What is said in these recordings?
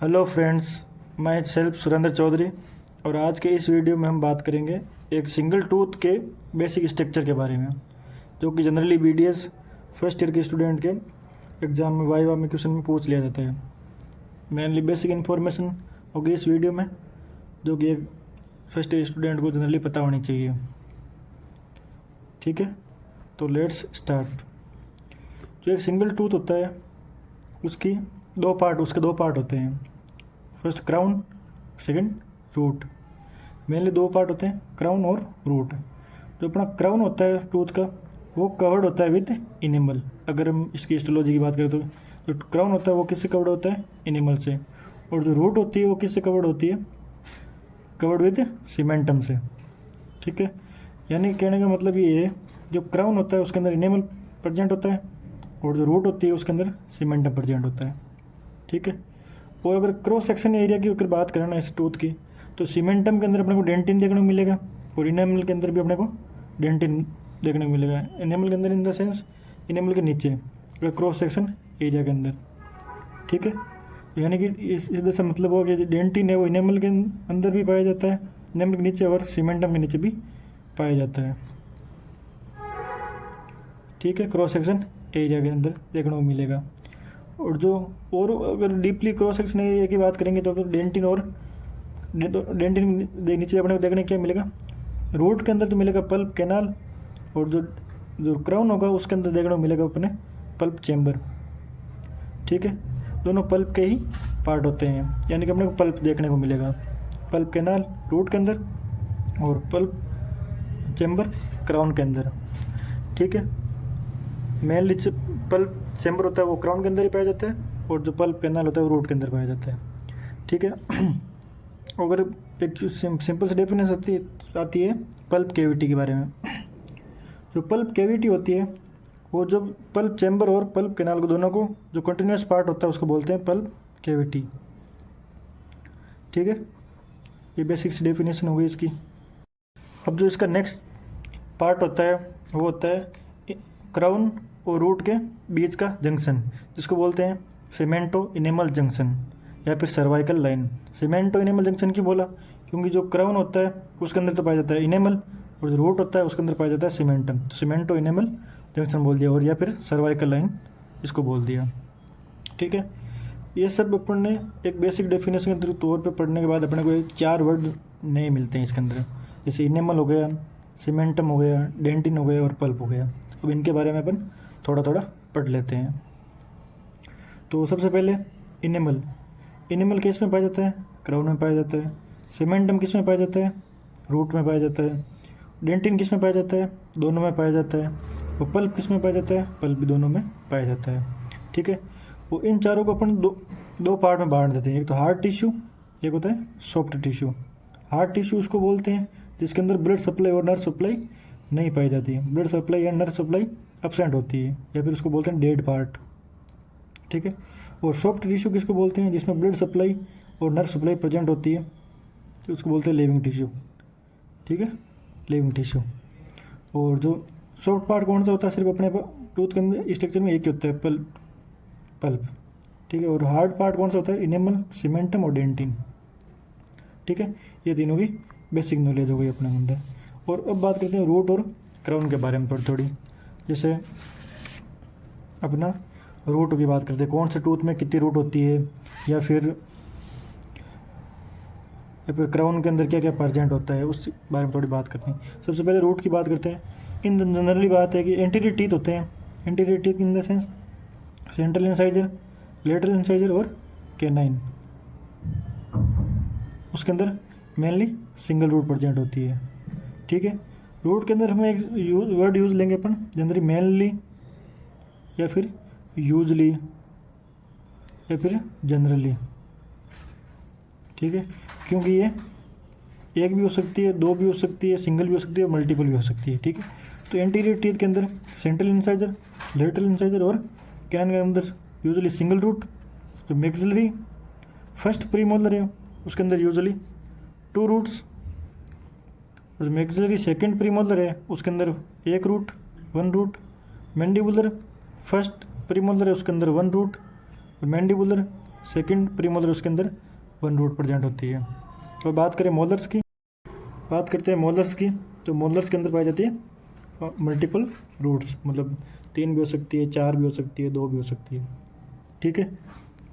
Hello friends, मैं self Surendra Chaudhary और आज के इस वीडियो में हम बात करेंगे एक सिंगल टूथ के बेसिक स्ट्रक्चर के बारे में, जो कि जनरली बीडीएस फर्स्ट ईयर के स्टूडेंट के एग्ज़ाम में वाइवा में क्वेश्चन में पूछ लिया जाता है। मेनली बेसिक इन्फॉर्मेशन होगी इस वीडियो में, जो कि एक फर्स्ट ईयर स्टूडेंट को जनरली पता होनी चाहिए। ठीक है, तो लेट्स स्टार्ट। जो एक सिंगल टूथ होता है उसके दो पार्ट होते हैं। First crown, second root. Mainly दो पार्ट होते हैं, क्राउन और रूट। जो अपना क्राउन होता है टूथ का, वो कवर्ड होता है विद इनेमल। अगर हम इसकी हिस्टोलॉजी की बात करें तो जो क्राउन होता है वो किससे कवर्ड होता है? इनेमल से। और जो रूट होती है वो किससे कवर्ड होती है? कवर्ड विद सीमेंटम से। ठीक है, यानी कहने का मतलब ये है, जो क्राउन होता है उसके अंदर इनेमल प्रेजेंट होता है और जो रूट होती है उसके अंदर सीमेंटम प्रेजेंट होता है। ठीक है, और अगर क्रॉस सेक्शन एरिया की अगर बात करें ना इस टूथ की, तो सीमेंटम के अंदर अपने को डेंटिन देखने को मिलेगा और इनेमल के अंदर भी अपने को डेंटिन देखने को मिलेगा। इनेमल के अंदर इन द सेंस इनेमल के नीचे, अगर क्रॉस सेक्शन एरिया के अंदर। ठीक है, यानी कि इस से मतलब हुआ कि डेंटिन है वो इनेमल के अंदर भी पाया जाता है, इनेमल के नीचे और सीमेंटम के नीचे भी पाया जाता है। ठीक है, क्रॉस सेक्शन एरिया के अंदर देखने को मिलेगा। और अगर डीपली क्रॉस सेक्शन एरिया की बात करेंगे तो डेंटिन और डेंटिन नीचे अपने को देखने क्या मिलेगा? रूट के अंदर तो मिलेगा पल्प कैनाल, और जो क्राउन होगा उसके अंदर देखने को मिलेगा अपने पल्प चैम्बर। ठीक है, दोनों पल्प के ही पार्ट होते हैं, यानी कि अपने को पल्प देखने को मिलेगा। पल्प कैनाल रूट के अंदर और पल्प चैम्बर क्राउन के अंदर। ठीक है, मेनली पल्प चैम्बर होता है वो क्राउन के अंदर ही पाया जाता है और जो पल्प कैनाल होता है वो रूट के अंदर पाया जाता है। ठीक है, अगर एक सिंपल सी डेफिनेशन आती है पल्प कैविटी के बारे में। जो पल्प कैविटी होती है वो जो पल्प चैम्बर और पल्प कैनाल को दोनों को जो कंटिन्यूस पार्ट होता है उसको बोलते हैं पल्प कैविटी। ठीक है, ये बेसिक डेफिनेशन हो गई इसकी। अब जो इसका नेक्स्ट पार्ट होता है वो होता है क्राउन और रूट के बीच का जंक्शन, जिसको बोलते हैं सीमेंटो इनेमल जंक्शन या फिर सर्वाइकल लाइन। सीमेंटो इनेमल जंक्शन क्यों बोला? क्योंकि जो क्राउन होता है उसके अंदर तो पाया जाता है इनेमल और जो रूट होता है उसके अंदर पाया जाता है सीमेंटम, तो सीमेंटो इनेमल जंक्शन बोल दिया, और या फिर सर्वाइकल लाइन इसको बोल दिया। ठीक है, ये सब अपन ने एक बेसिक डेफिनेशन के तौर पर पढ़ने के बाद अपने को 4 वर्ड नए मिलते हैं इसके अंदर, जैसे इनेमल हो गया, सीमेंटम हो गया, डेंटिन हो गया और पल्प हो गया। अब इनके बारे में अपन थोड़ा थोड़ा पढ़ लेते हैं। तो सबसे पहले इनेमल। इनेमल किस में पाया जाता है? क्राउन में पाया जाता है। सीमेंटम किस में पाया जाता है? रूट में पाया जाता है। डेंटिन किस में पाया जाता है? दोनों में पाया जाता है। और पल्प किस में पाया जाता है? पल्प भी दोनों में पाया जाता है। ठीक है, वो इन चारों को अपन दो पार्ट में बांट देते हैं, एक तो हार्ड टिश्यू, एक होता है सॉफ्ट टिश्यू। हार्ड टिश्यू उसको बोलते हैं जिसके अंदर ब्लड सप्लाई और नर्व सप्लाई नहीं पाई जाती है, ब्लड सप्लाई या नर्व सप्लाई एब्सेंट होती है, या फिर उसको बोलते हैं डेड पार्ट। ठीक है, और सॉफ्ट टिश्यू किसको बोलते हैं? जिसमें ब्लड सप्लाई और नर्व सप्लाई प्रेजेंट होती है, तो उसको बोलते हैं लिविंग टिश्यू। ठीक है, लिविंग टिश्यू। और जो सॉफ्ट पार्ट कौन सा होता है? सिर्फ अपने टूथ के अंदर स्ट्रक्चर में एक ही होता है, पल्प। ठीक है, और हार्ड पार्ट कौन सा होता है? इनेमल, सीमेंटम और डेंटिन। ठीक है, ये तीनों की बेसिक नॉलेज हो गई अपने अंदर। और अब बात करते हैं रूट और क्राउन के बारे में थोड़ी। जैसे अपना रूट की बात करते हैं, कौन से टूथ में कितनी रूट होती है, या फिर क्राउन के अंदर क्या क्या प्रेजेंट होता है, उस बारे में थोड़ी बात करते हैं। सबसे पहले रूट की बात करते हैं। इन जनरली बात है कि एंटीरियर टीथ होते हैं। Anterior teeth in the sense central incisor, lateral incisor और कैनाइन। उसके अंदर मेनली सिंगल रूट प्रेजेंट होती है। ठीक है, रूट के अंदर हम एक वर्ड यूज़ लेंगे अपन जनरली, मेनली या फिर यूजली या फिर जनरली। ठीक है, क्योंकि ये एक भी हो सकती है, दो भी हो सकती है, सिंगल भी हो सकती है, मल्टीपल भी हो सकती है। ठीक है, तो एंटीरियर टीथ के अंदर सेंट्रल इंसाइजर, लेटरल इंसाइजर और कैनाइन के अंदर यूजुअली सिंगल रूट। जो मैक्सिलरी फर्स्ट प्रीमोलर है उसके अंदर यूजुअली 2 रूट्स, और मैक्सिलरी सेकंड प्रीमोलर है उसके अंदर 1 root, 1 root. Mandibular first premolar है उसके अंदर 1 रूट, मैंडिबुलर सेकंड प्रीमोलर उसके अंदर 1 रूट प्रेजेंट होती है। तो बात करें मोलर्स की, बात करते हैं मोलर्स की, तो मोलर्स के अंदर पाई जाती है मल्टीपल रूट्स, मतलब 3 भी हो सकती है, 4 भी हो सकती है, 2 भी हो सकती है। ठीक है,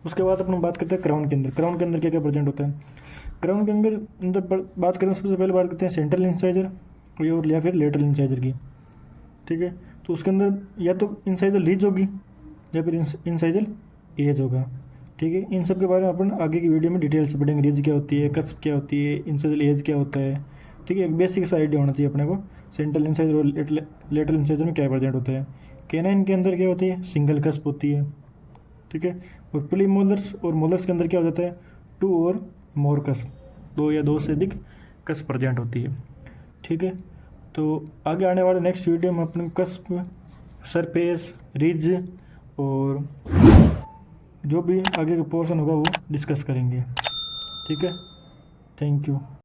उसके बाद अपन बात करते हैं क्राउन के अंदर। क्राउन के अंदर क्या क्या प्रेजेंट होता है? क्राउन के अंदर बात करें, सबसे पहले बात करते हैं सेंट्रल इंसाइजर या फिर लेटरल इंसाइजर की। ठीक है, तो उसके अंदर या तो इंसाइजल रिज होगी या फिर इंसाइजल एज होगा। ठीक है, इन सब के बारे में अपन आगे की वीडियो में डिटेल से पढ़ेंगे। रिज क्या होती है, कस्प क्या होती है, इंसाइजल एज क्या होता है। ठीक है, एक बेसिक सा आइडिया होना चाहिए अपने को सेंट्रल इंसाइजर और लेटरल इंसाइजर में क्या प्रेजेंट होता है। कैनाइन के अंदर क्या होती है? सिंगल कस्प होती है। ठीक है, और प्रीमोलर्स और मोलर्स के अंदर क्या हो जाता है? 2 और मोर कस्प, 2 या 2 से अधिक कस्प प्रेजेंट होती है। ठीक है, तो आगे आने वाले नेक्स्ट वीडियो में अपने कस्प, सरफेस, रिज और जो भी आगे का पोर्शन होगा वो डिस्कस करेंगे। ठीक है, थैंक यू।